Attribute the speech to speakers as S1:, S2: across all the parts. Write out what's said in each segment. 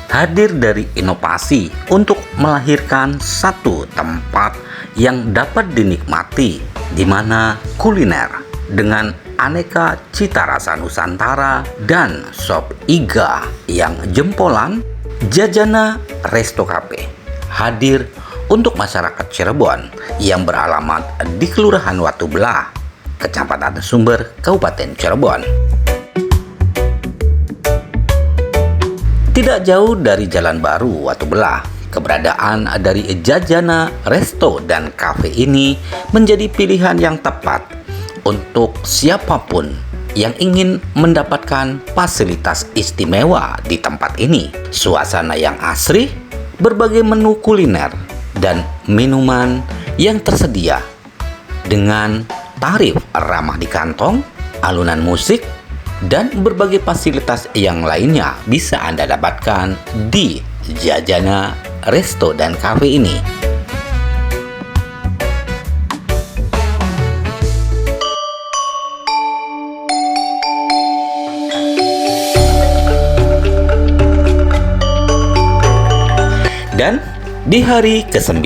S1: Hadir dari inovasi untuk melahirkan satu tempat yang dapat dinikmati, di mana kuliner dengan aneka cita rasa Nusantara dan sop iga yang jempolan, Jajana Resto Cafe hadir untuk masyarakat Cirebon yang beralamat di Kelurahan Watubelah, Kecamatan Sumber, Kabupaten Cirebon. Tidak jauh dari Jalan Baru Watubelah, keberadaan dari Jajana Resto dan Cafe ini menjadi pilihan yang tepat untuk siapapun yang ingin mendapatkan fasilitas istimewa di tempat ini. Suasana yang asri, berbagai menu kuliner, dan minuman yang tersedia dengan tarif ramah di kantong, alunan musik, dan berbagai fasilitas yang lainnya bisa Anda dapatkan di Jajana Resto dan Cafe ini. Dan di hari ke-9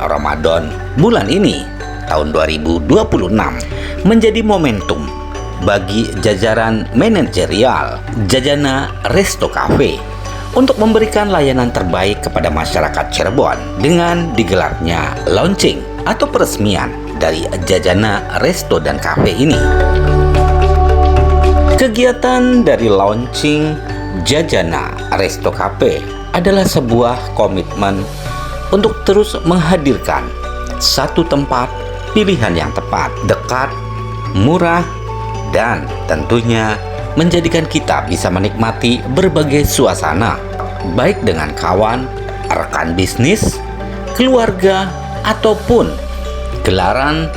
S1: Ramadan bulan ini, tahun 2026, menjadi momentum bagi jajaran manajerial Jajana Resto Cafe untuk memberikan layanan terbaik kepada masyarakat Cirebon dengan digelarnya launching atau peresmian dari Jajana Resto dan Cafe ini. Kegiatan dari launching Jajana Resto Cafe adalah sebuah komitmen untuk terus menghadirkan satu tempat pilihan yang tepat, dekat, murah, dan tentunya menjadikan kita bisa menikmati berbagai suasana, baik dengan kawan, rekan bisnis, keluarga, ataupun gelaran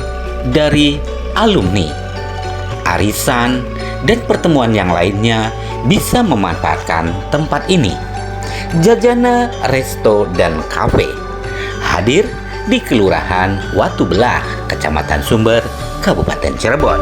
S1: dari alumni, arisan, dan pertemuan yang lainnya bisa memanfaatkan tempat ini. Jajana Resto dan Cafe hadir di Kelurahan Watubelah, Kecamatan Sumber, Kabupaten Cirebon.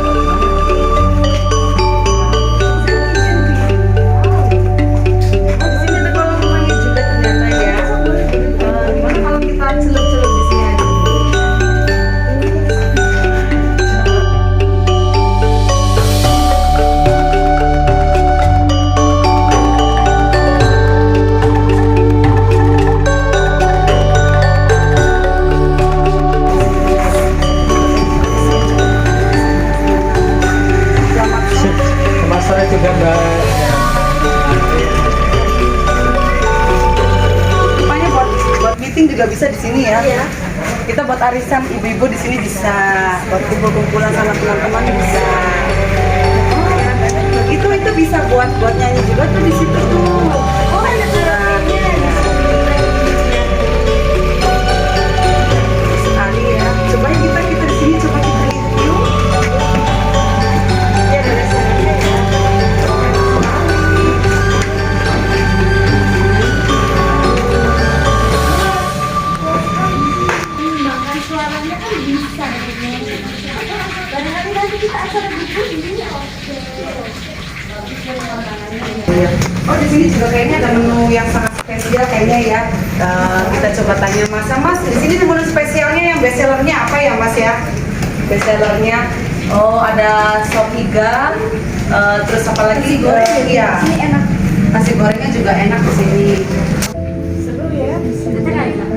S2: Juga bisa di sini ya. Iya. Kita buat arisan ibu-ibu di sini bisa, buat kumpul-kumpulan sama teman-teman bisa. Itu bisa buat nyanyi juga tuh di situ tuh. Oh, ada karaoke-nya. Sekali ya. Coba kita di sini coba kita review. Ya ada restorannya ya. Oh, di sini juga kayaknya ada menu yang sangat spesial kayaknya ya. Kita coba tanya Mas, di sini menu spesialnya yang best sellernya apa ya Mas ya? Best sellernya, oh ada sop iga, terus apa lagi? Nasi goreng ya. Di sini enak. Nasi gorengnya juga enak di sini. Seru ya. Di sini enak.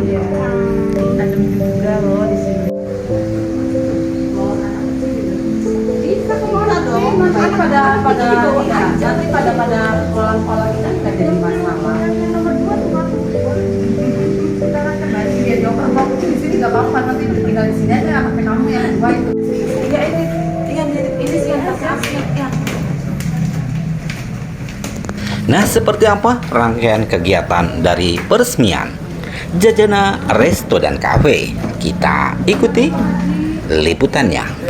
S2: Iya. Adem juga loh di sini. Nanti pada pola kita nggak jadi masalah. Nanti dia jawab kamu di sini nggak apa-apa, nanti tinggal di sini aja anaknya kamu yang dua itu. Ya ini sih yang asli ya.
S1: Nah, seperti apa rangkaian kegiatan dari peresmian Jajana Resto dan Cafe? Kita ikuti liputannya.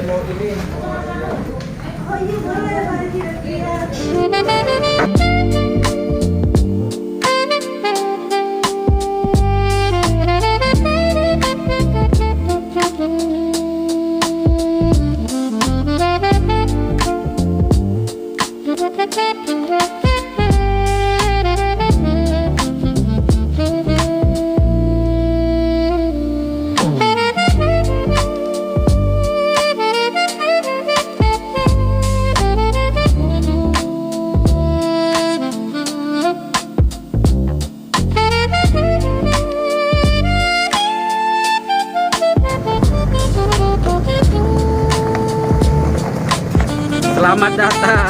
S1: Selamat datang.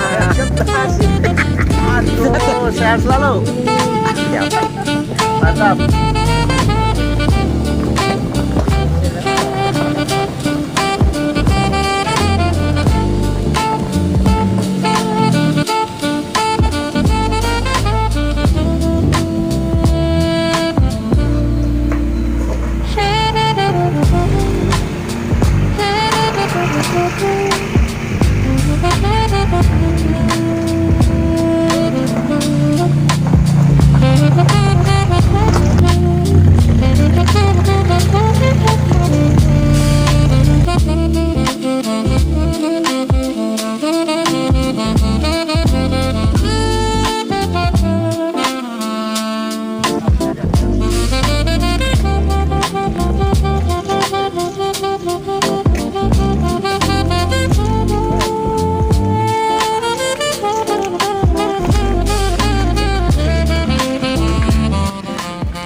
S3: Aduh, sehat selalu.
S1: Siap.
S3: Mantap.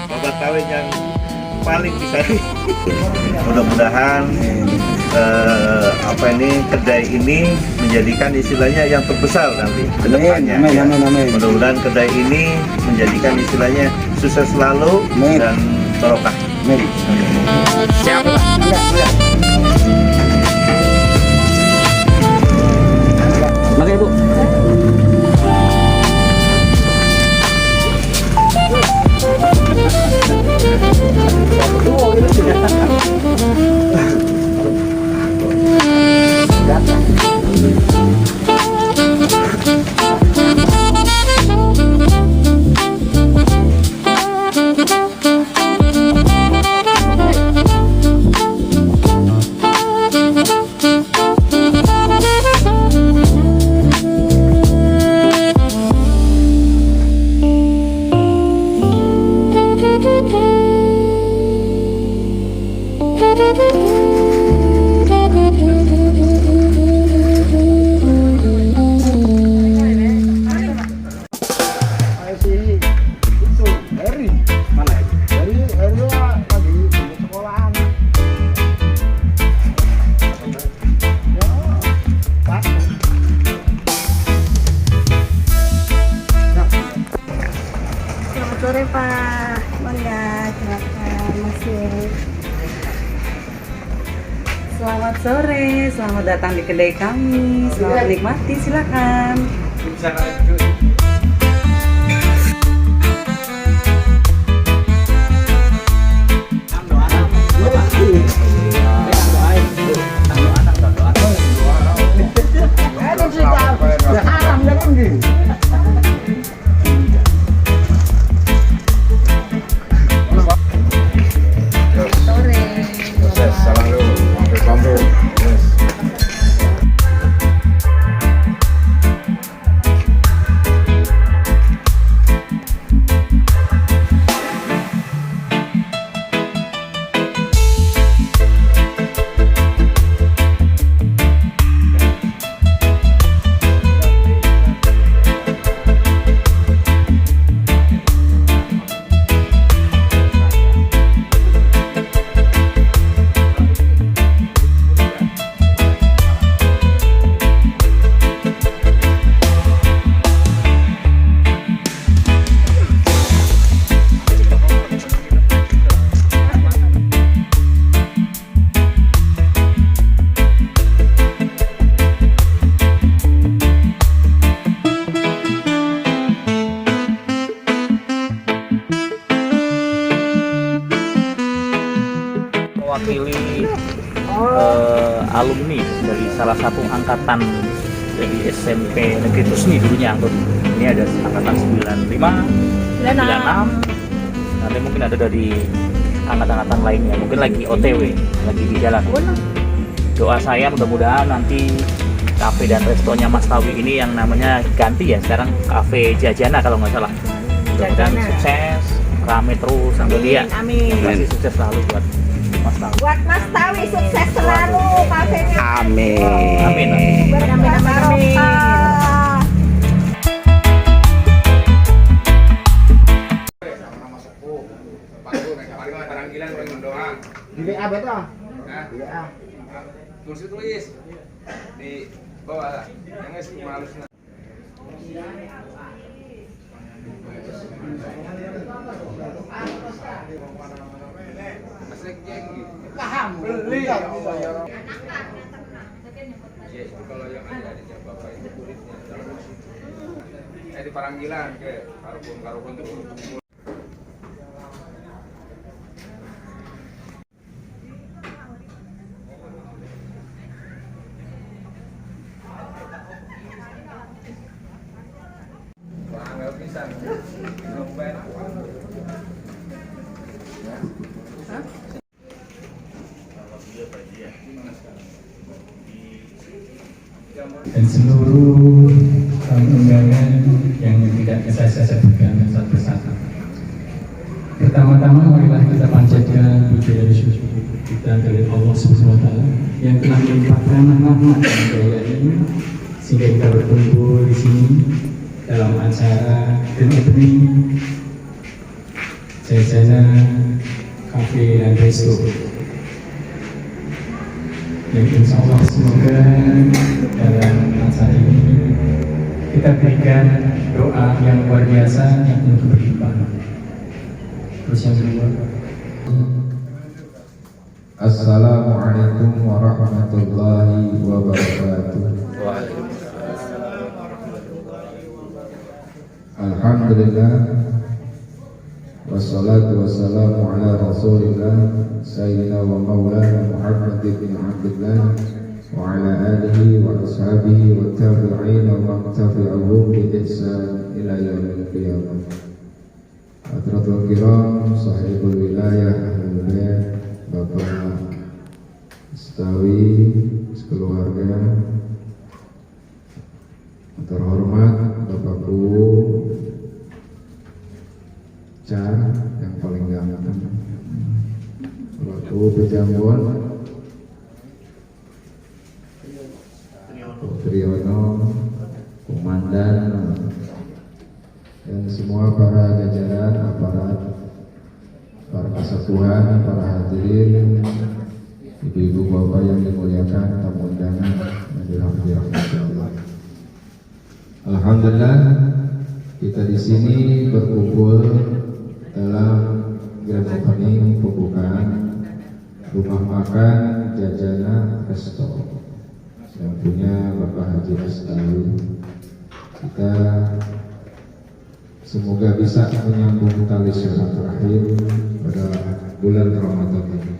S3: Obat kawin yang paling dicari. Mudah-mudahan kedai ini menjadikan istilahnya yang terbesar nanti ke depannya. Amin.
S1: Mudah-mudahan kedai ini menjadikan istilahnya sukses selalu dan barokah. Siap. Makasih Bu.
S4: Selamat sore Pak, mangga silakan masuk.
S2: Selamat sore, selamat datang di kedai kami. Selamat menikmati, silakan.
S5: Mewakili alumni dari salah satu angkatan dari SMP Negeri Tusni dulunya angkut. Ini ada angkatan 95, 96. Nanti mungkin ada dari angkatan-angkatan lainnya, mungkin lagi OTW, lagi di jalan. Doa saya mudah-mudahan nanti kafe dan restonya Mas Tawi ini yang namanya ganti ya, sekarang Cafe Jajana kalau nggak salah. Mudah-mudahan sukses, rame terus sampai dia.
S4: Amin.
S5: Kasih sukses selalu buat Mas Tawi.
S4: Buat Mas Tawi sukses selalu kafenya.
S1: Amin.
S5: Amin.
S4: Amin.
S3: Di WA betul?
S6: Tulis di Di Paranggilan ke karupun itu.
S7: Dan seluruh undangan yang tidak bisa saya sebutkan satu-satu. Pertama-tama marilah kita panjatkan puji dan syukur kita dari Allah Subhanahu wa taala yang telah melimpahkan rahmat dan daya ini sehingga kita berkumpul di sini dalam acara Grand Opening Jajana Cafe dan Resto. Dan insya Allah semoga dalam acara ini kita berikan doa yang luar biasa yang untuk berlimpah. Terus yang kedua,
S8: Assalamualaikum warahmatullahi wabarakatuh. Alhamdulillah, wassalatu wassalamu ala rasulillah sayyidina wa maulana Muhammad bin Abdullah wa ala alihi wa ashabihi wa tabi'in wa man tabi'ahum bi ihsan ila yaumil qiyamah. Hadratul kiram sahibul wilayah ahlul bait, Bapak Setawi sekeluarga, terhormat Bapakku Car yang paling ganteng, Bapakku Pejambon, Triyono, Komandan, dan semua para jajaran aparat, para kesatuan, para hadirin, ibu-ibu bapak yang dimuliakan, tamu undangan yang dirahmati Allah. Alhamdulillah kita di sini berkumpul dalam grand opening pembukaan rumah makan Jajana Resto yang punya Bapak Haji Astawi. Kita semoga bisa menyambung tali silaturahim pada bulan Ramadan ini.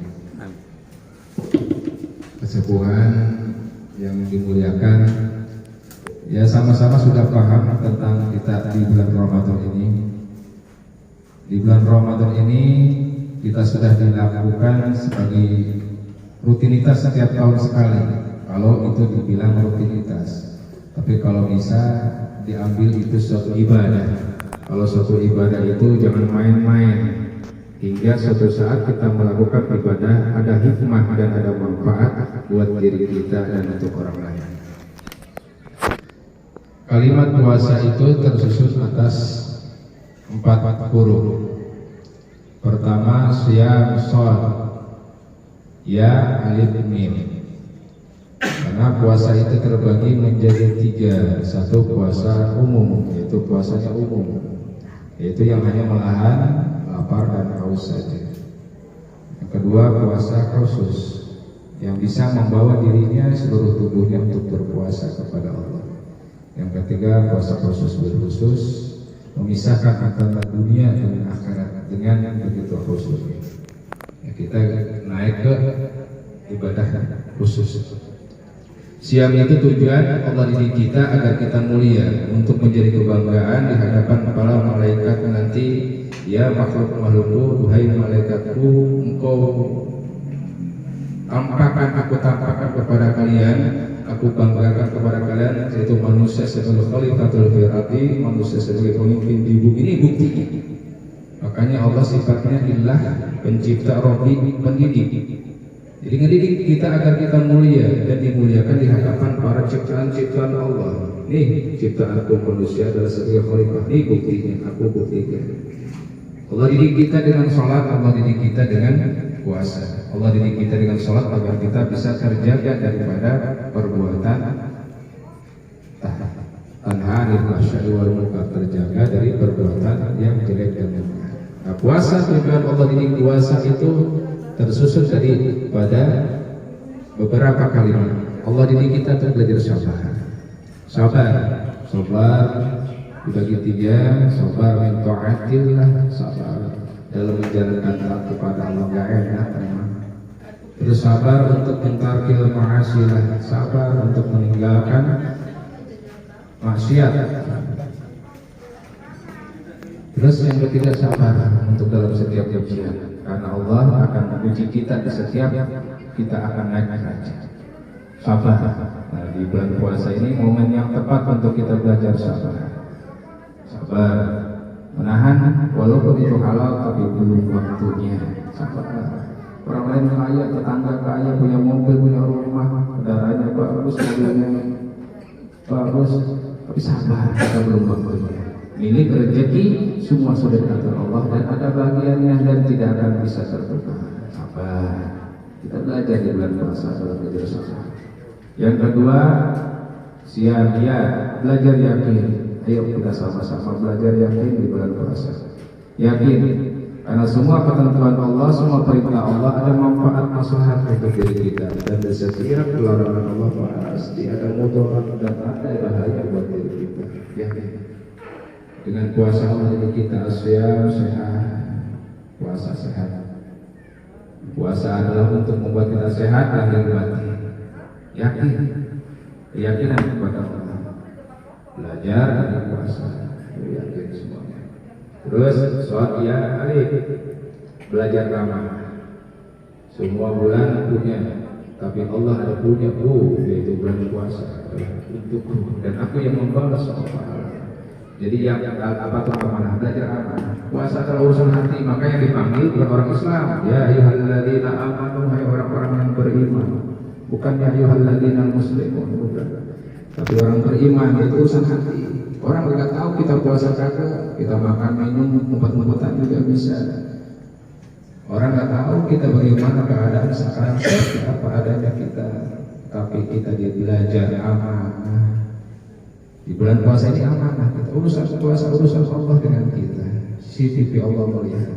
S8: Kesepuhan yang dimuliakan, ya sama-sama sudah paham tentang kita di bulan Ramadan ini. Di bulan Ramadan ini kita sudah dilakukan sebagai rutinitas setiap tahun sekali. Kalau itu dibilang rutinitas, tapi kalau bisa diambil itu suatu ibadah. Kalau suatu ibadah itu jangan main-main, hingga suatu saat kita melakukan ibadah ada hikmah dan ada manfaat buat diri kita dan untuk orang lain. Kalimat puasa itu tersusun atas 4 huruf. Pertama siyam shad, ya alif mim. Karena puasa itu terbagi menjadi 3. Satu puasa umum, yaitu puasanya umum, yaitu yang hanya menahan lapar dan haus saja. Yang kedua puasa khusus, yang bisa membawa dirinya seluruh tubuhnya untuk berpuasa kepada Allah. Yang ketiga puasa khusus berkhusus, memisahkan antara dunia dan akhirat dengan yang begitu khususnya. Ya, kita naik ke ibadah khusus. Siam itu tujuan Allah didik kita agar kita mulia, untuk menjadi kebanggaan di hadapan para malaikat nanti. Ya makhluk-makhlukku, duhai malaikatku, engkau aku tampakkan kepada kalian, aku banggakan kepada kalian, yaitu manusia sebagai khalifatul fil ardi, manusia sebagai pemimpin di bumi. Ini buktinya. Makanya Allah sifatnya ilah, pencipta, Rabbi, pendidik. Jadi ngedidik kita agar kita mulia dan dimuliakan di hadapan para ciptaan-ciptaan Allah. Nih ciptaanku manusia adalah sebagai khalifah. Nih buktinya, aku buktikan. Allah didik kita dengan sholat, Allah didik kita dengan puasa. Allah didik kita dengan sholat agar kita bisa terjaga daripada perbuatan usaha anil fahsya'i wal munkar, terjaga dari perbuatan yang jelek dan munkar. Nah, puasa tujuan Allah didik puasa itu tersusun pada beberapa kalimat. Allah didik kita untuk belajar sabar dibagi tiga: sabar min ta'atillah, sabar dalam menjalankan taat kepada Allah, gak enak memang. Terus sabar untuk mentarkil ma'asilah, sabar untuk meninggalkan maksiat. Terus yang ketiga, sabar untuk dalam setiap ujian, karena Allah akan menguji kita di setiap kita akan naik derajat. Sabar. Nah, di bulan puasa ini momen yang tepat untuk kita belajar sabar. Sabar menahan walaupun itu halal tapi belum waktunya. Sabar. Orang lain kaya, tetangga kaya, punya mobil, punya rumah, kendaraannya bagus, mobilnya bagus, tapi sabar, kita belum waktunya. Milik rezeki semua sudah diatur Allah dan ada bagiannya dan tidak akan bisa tertukar. Sabar. Kita belajar di bulan puasa dalam belajar sabar. Yang kedua, belajar yakin. Ayo kita sama-sama belajar yakin di bulan puasa. Yakin, karena semua ketentuan Allah, semua perintah Allah ada manfaat maslahat untuk diri kita, dan setiap pelarangan Allah pasti ada mudarat dan ada bahaya buat diri kita. Yakin. Dengan puasa Allah jadi kita asyam sehat, puasa sehat. Puasa adalah untuk membuat kita sehat dan batin. Yakin, keyakinan kepada Allah. Belajar dari puasa, yakin semuanya. Terus belajar ramah. Semua bulan punya, tapi Allah ada punya yaitu bulan puasa untukku dan aku yang membalas Allah. Jadi yang apa tuh amanah, belajar amanah. Puasa adalah urusan hati, makanya dipanggil bukan orang Islam. Ya ayyuhalladzina amanu, hai orang-orang yang beriman. Bukan ya ayyuhalladzina muslimun, bukan. Tapi orang beriman itu urusan hati. Orang nggak tahu kita puasa kagak, kita makan minum ngumpet-ngumpetan juga bisa. Orang nggak tahu kita bagaimana keadaan sekarang seperti apa adanya kita, tapi kita belajar amanah. Di bulan puasa ini amanah kita, urusan puasa urusan Allah dengan kita. CCTV Allah melihat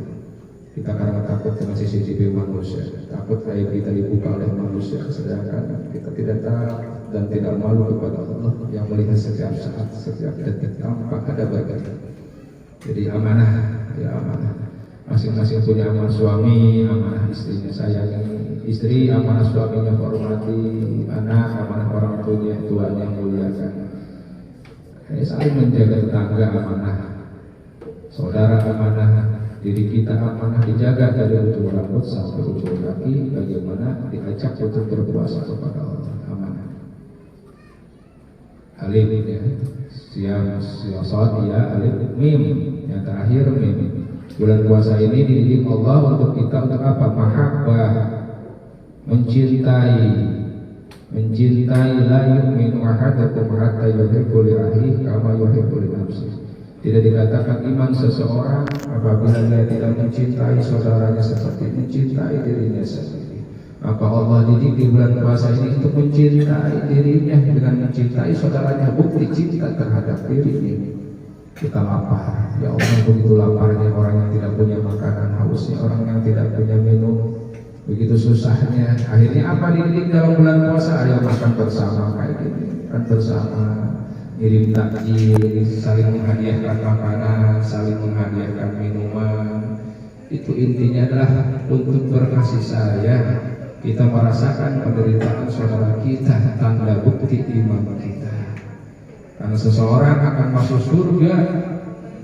S8: kita karena takut dengan CCTV manusia, takut aib kita dibuka oleh manusia, sedangkan kita tidak tahu dan tidak malu kepada Allah yang melihat setiap saat, setiap detik tanpa ada bagian. Jadi amanah, ya amanah. Masing-masing punya amanah suami, amanah istrinya sayangi, istri amanah suaminya hormati, anak amanah orang tuanya muliakan. Saling menjaga tetangga amanah, saudara amanah, diri kita amanah dijaga dari ujung rambut sampai ujung kaki. Bagaimana diajak untuk berpuasa kepada Allah, amanah. Alif ya, alif mim, yang terakhir mim. Bulan puasa ini dididik Allah untuk kita untuk apa? Mahabbah, mencintai la yu'minu ahadukum hatta yuhibbu li akhihi kama yuhibbu li nafsihi. Tidak dikatakan iman seseorang apabila dia tidak mencintai saudaranya seperti mencintai dirinya sendiri. Maka Allah didik di bulan puasa ini untuk mencintai dirinya dengan mencintai saudaranya, bukti cinta terhadap dirinya. Kita lapar, ya Allah, begitu laparnya orang yang tidak punya makanan, hausnya orang yang tidak punya minum, begitu susahnya. Akhirnya apa dididik dalam bulan puasa? Ayo makan bersama kayak gini, kan bersama, ngirim takjil, saling menghadiahkan makanan, saling menghadiahkan minuman. Itu intinya adalah untuk berkasih sayang. Kita merasakan penderitaan saudara kita, tanda bukti iman kita. Karena seseorang akan masuk surga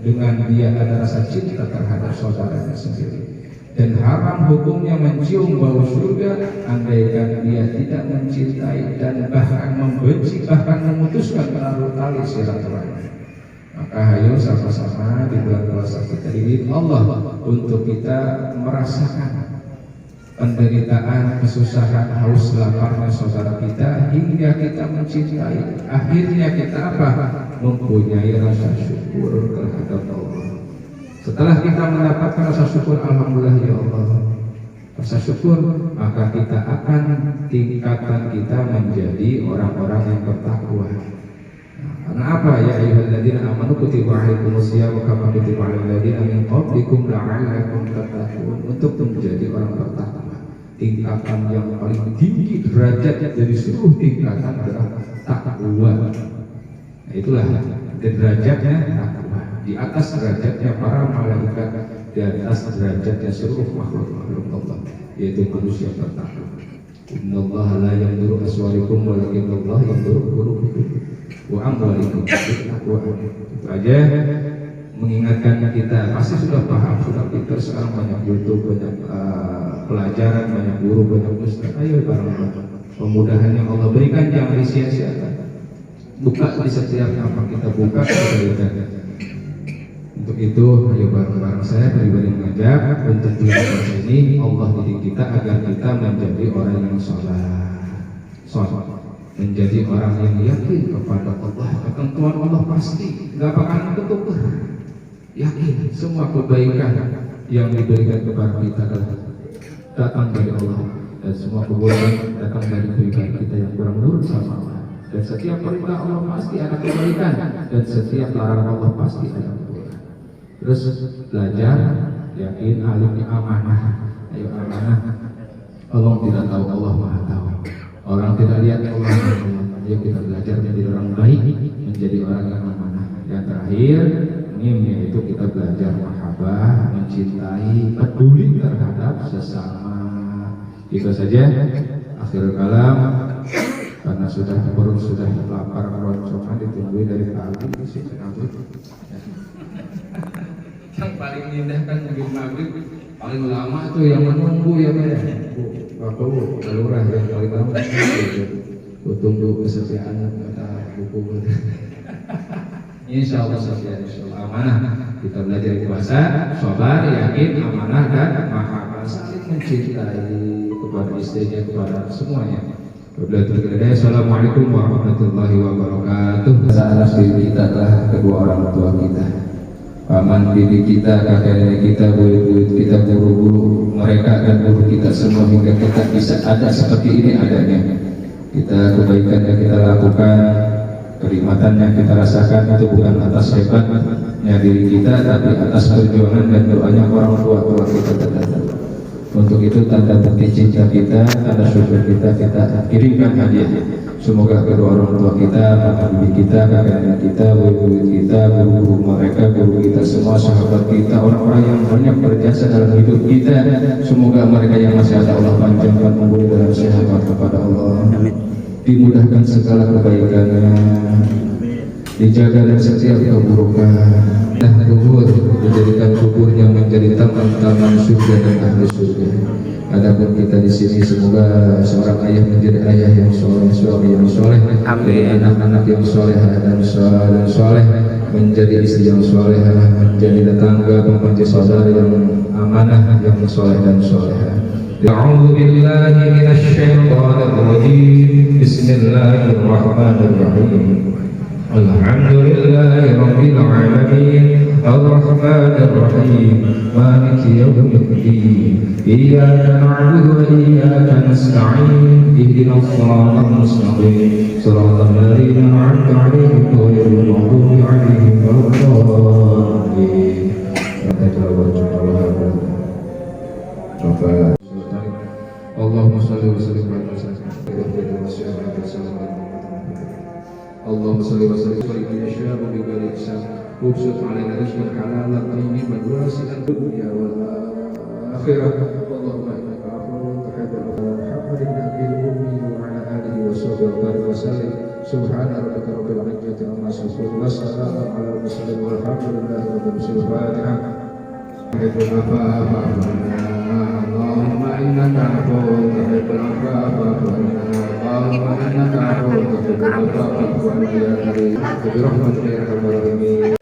S8: dengan dia ada rasa cinta terhadap saudaranya sendiri. Dan haram hukumnya mencium bau surga andaikan dia tidak mencintai dan bahkan membenci, bahkan memutuskan menaruh tali silaturahmi. Maka ayo sama-sama di bulan puasa kita dididik Allah untuk kita merasakan penderitaan, kesusahan, haus, laparnya saudara kita hingga kita mencintai. Akhirnya kita apa? Mempunyai rasa syukur terhadap Allah. Setelah kita mendapatkan rasa syukur, alhamdulillah ya Allah, rasa syukur, maka kita akan tingkatan kita menjadi orang-orang yang bertakwa. Karena Karena apa? Ya ayyuhalladzina amanu kutiba alaikumusyamu kama kutiba alal ladzina min qablikum la'allakum tattaqun, untuk menjadi orang bertakwa. Tingkatan yang paling tinggi derajat dari seluruh tingkatan adalah takwa. Nah, itulah derajatnya takwa. Di atas derajatnya para malaikat, di atas derajatnya seluruh makhluk Allah, yaitu manusia bertakwa. Innallaha la yanzuru aswarikum walakinnallaha yanzuru qulubikum wa amwalikum. Itu aja mengingatkan kita. Pasti sudah paham, sudah pintar. Sekarang banyak YouTube, banyak pelajaran, banyak guru, banyak ustaz. Ayo bareng-bareng. Kemudahan yang Allah berikan jangan disia-siakan. Buka di setiap apa kita buka kebaikan. Untuk itu, ayo bareng-bareng saya pribadi mengajak untuk belajar ini. Allah didik kita agar kita menjadi orang yang sholat, menjadi orang yang yakin kepada Allah. Ketentuan Allah pasti nggak bakalan ketuker. Yakin semua kebaikan yang diberikan kepada kita datang dari Allah, dan semua kebaikan datang dari pribadi kita yang kurang nurut sama Allah. Dan setiap perintah Allah pasti ada kebaikan, dan setiap larangan Allah pasti ada kebaikan. Terus belajar, yakin alimnya amanah. Ayo amanah. Allah tidak tahu, Allah Maha tahu. Orang tidak lihat, Allah Maha tahu. Ayo kita belajar menjadi orang baik, menjadi orang yang amanah. Yang terakhir, ini yaitu kita belajar mahabbah, mencintai, peduli terhadap sesama. Itu saja. Akhirul kalam. Karena sudah perut sudah lapar, keroncongan, ditunggu dari pagi. Yang paling indah kan mungkin maghrib, paling lama tuh yang menunggu ya Pak ya. Bapak lurah yang paling lama. Tunggu kesetiaan kata buku. Insya Allah setia, insya Allah amanah. Kita belajar puasa, sabar, yakin, amanah dan mahabbah, saling mencintai kepada istrinya, kepada semuanya. Assalamualaikum warahmatullahi wabarakatuh. Anak diri kita adalah kedua orang tua kita, paman bibi kita, kakek nenek kita, buyut-buyut kita, guru-guru mereka dan guru kita semua, hingga kita bisa ada seperti ini adanya. Kita kebaikan yang kita lakukan, kenikmatan yang kita rasakan itu bukan atas hebatnya diri kita, tapi atas perjuangan dan doanya orang tua kita terdahulu. Untuk itu tanda bukti cinta kita, tanda syukur kita kirimkan hadiah. Semoga kedua orang tua kita, paman bibi kita, kakek nenek kita, buyut kita, guru-guru mereka, guru kita semua, sahabat kita, orang-orang yang banyak berjasa dalam hidup kita, semoga mereka yang masih ada Allah panjangkan umur dalam sehat kepada Allah. Dimudahkan segala kebaikannya, dijaga dari setiap keburukan. Nah, kubur menjadikan kuburnya menjadi taman-taman surga dan ahli surga. Adapun kita di sini, semoga seorang ayah menjadi ayah yang soleh, suami yang soleh, anak-anak yang soleh dan soleh, menjadi istri yang soleh, menjadi tetangga, pembantu saudara yang amanah, yang soleh dan soleh. A'udzu billahi minasy syaithanir rajim. Bismillahirrahmanirrahim. Alhamdulillahi rabbil alamin, arrahmanir rahim, maliki yaumiddin. Iyyaka na'budu wa iyyaka nasta'in. Ihdinas siratal mustaqim, siratal ladzina an'amta 'alaihim ghairil maghdubi 'alaihim waladdallin. Allahumma shalli wa sallim ala اللهم صل وسلم على الشام بغير حساب وابسط علينا رزقا حلالا طيبا واسعا في الدنيا والاخره. اللهم انك عفو تحب العفو. محمد النبي الامي وعلى اله وصحبه وسلم. سبحان ربك رب العزه عما يصفون والسلام على المرسلين والحمد لله رب العالمين. الفاتحه. اللهم انك عفو تحب العفو فاعف عنا. اللهم انك عفو تحب العفو فاعف عنا يا كريم برحمتك يا ارحم الراحمين.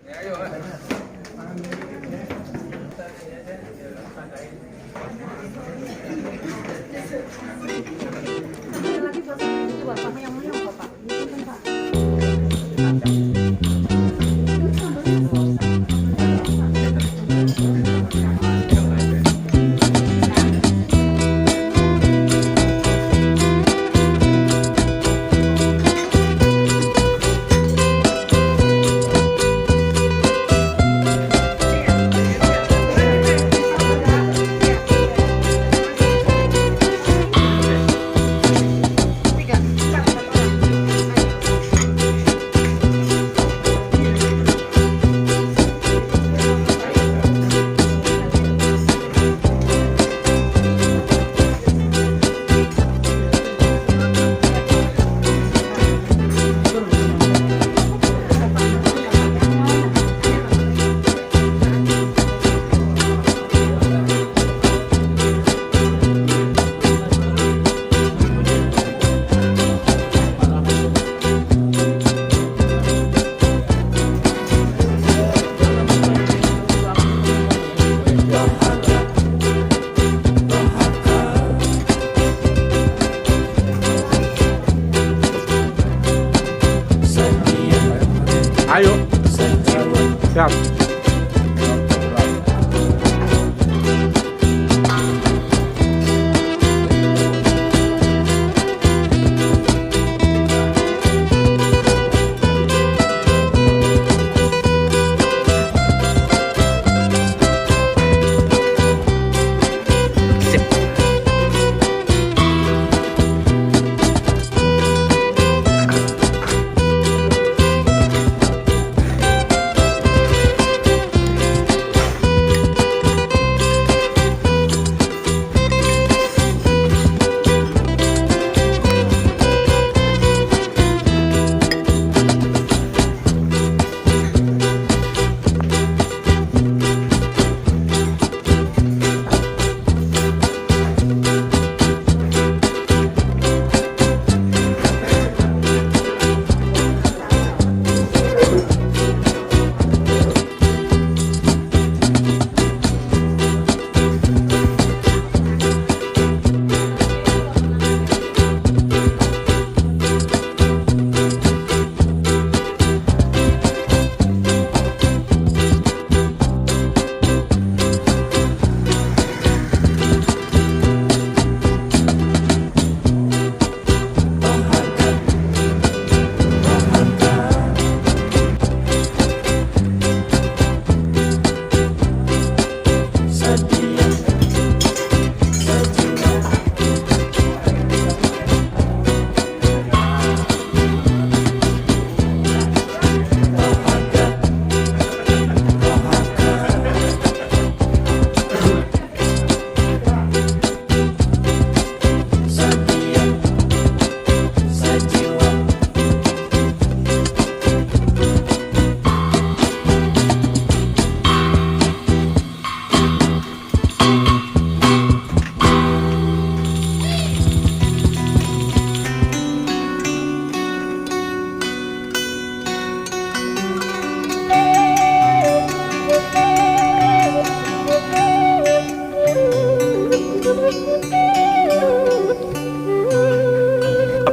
S5: Siap.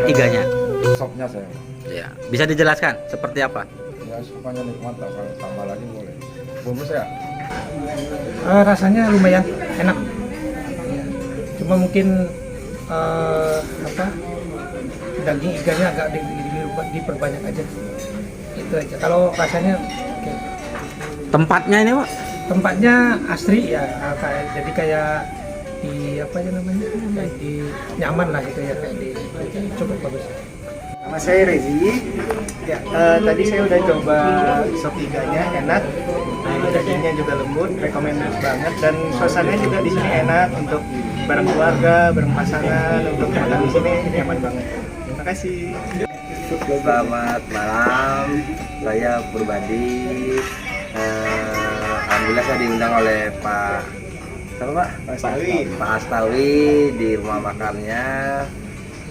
S1: Iganya.
S3: Sopnya saya.
S1: Ya, bisa dijelaskan seperti apa?
S3: Ya sopnya nikmat, kalau tambah lagi boleh. Bumbu saya.
S9: Rasanya lumayan enak. Cuma mungkin daging ikannya agak diperbanyak aja. Itu aja. Kalau rasanya oke.
S1: Tempatnya ini, Pak?
S9: Tempatnya asri ya, jadi kayak di apa aja namanya, kayak di nyaman lah gitu ya, kayak di cukup bagus.
S10: Nama saya Rezi. Ya, tadi saya udah coba sop iganya, enak. Dagingnya juga lembut, recommended banget, dan suasananya juga di sini enak untuk bareng keluarga, bareng pasangan, untuk makan di sini nyaman banget. Terima kasih.
S11: Selamat malam, saya Purbadi. Alhamdulillah saya diundang oleh Pak Astawi di rumah makannya.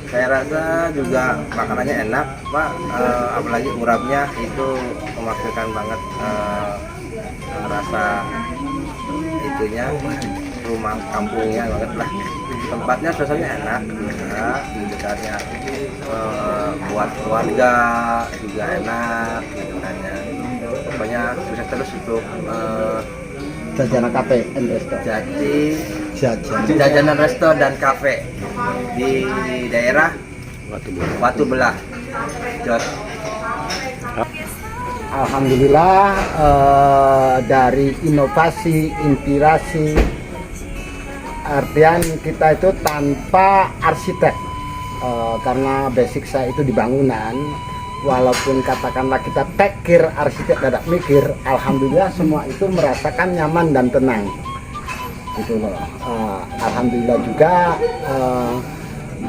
S11: Saya rasa juga makanannya enak, Pak. Apalagi urapnya itu memaksimalkan banget rasa itunya, rumah kampungnya banget lah. Tempatnya suasananya enak juga, dekatnya buat keluarga juga enak gitu kan ya. Pokoknya sukses terus untuk
S10: Jajana Cafe and Resto.
S11: Jajanan Resto dan Cafe di daerah Watu Belah, Jos.
S10: Alhamdulillah, dari inovasi, inspirasi, artian kita itu tanpa arsitek, karena basic saya itu di bangunan. Walaupun katakanlah kita pikir arsitek dadak mikir, alhamdulillah semua itu merasakan nyaman dan tenang gitu loh. Alhamdulillah juga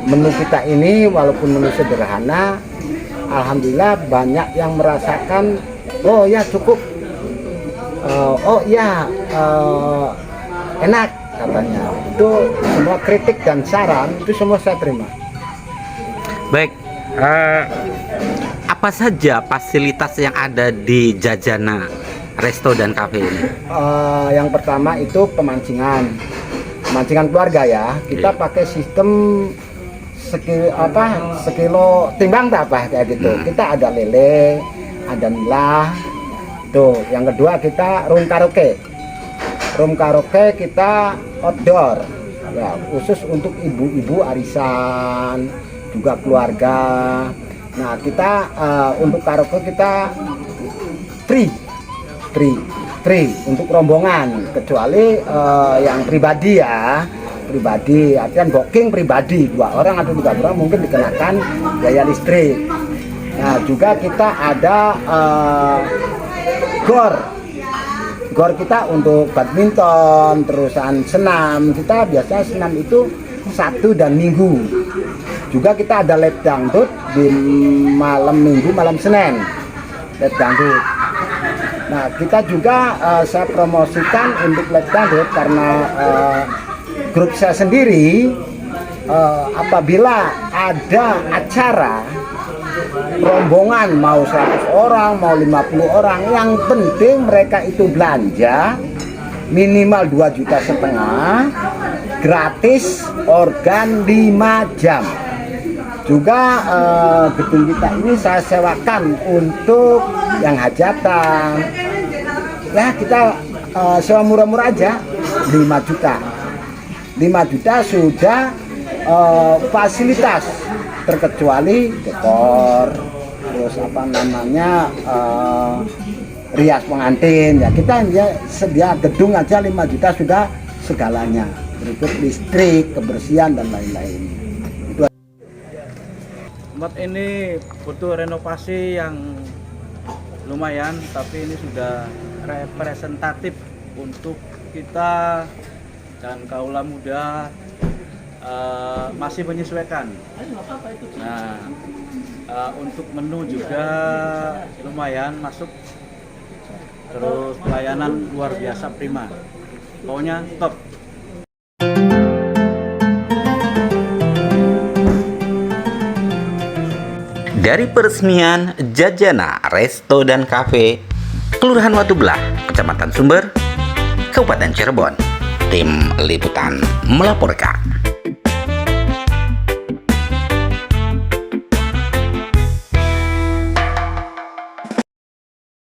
S10: menu kita ini walaupun menu sederhana, alhamdulillah banyak yang merasakan oh ya cukup, oh ya enak katanya. Itu semua kritik dan saran itu semua saya terima.
S1: Baik, apa saja fasilitas yang ada di Jajana Resto dan Cafe ini?
S10: Yang pertama itu pemancingan keluarga ya. Kita pakai sistem sekilo timbang tak apa kayak gitu. Kita ada lele, ada nila,
S12: Tuh, yang kedua kita room karaoke. Room karaoke kita outdoor. Ya, khusus untuk ibu-ibu arisan, juga keluarga. Nah, kita untuk karaoke kita free untuk rombongan, kecuali yang pribadi ya, pribadi artian booking pribadi 2 orang atau 3 orang mungkin dikenakan biaya listrik. Nah, juga kita ada gor kita untuk badminton, terusan senam. Kita biasa senam itu Sabtu dan Minggu. Juga kita ada lab dangdut di malam Minggu, malam Senin, lab dangdut. Nah, kita juga saya promosikan untuk lab dangdut karena grup saya sendiri apabila ada acara rombongan mau 100 orang, mau 50 orang, yang penting mereka itu belanja minimal 2,5 juta, gratis organ 5 jam. Juga gedung kita ini saya sewakan untuk yang hajatan. Ya, kita sewa murah-murah aja 5 juta. 5 juta sudah fasilitas, terkecuali dekor, terus apa namanya rias pengantin. Ya, kita ya sedia gedung aja 5 juta sudah segalanya, berikut listrik, kebersihan dan lain-lain.
S13: Tempat ini butuh renovasi yang lumayan, tapi ini sudah representatif untuk kita dan kaula muda masih menyesuaikan. Nah, untuk menu juga lumayan masuk, terus pelayanan luar biasa prima, pokoknya top.
S1: Dari peresmian Jajana Resto dan Cafe, Kelurahan Watubelah, Kecamatan Sumber, Kabupaten Cirebon, tim liputan melaporkan.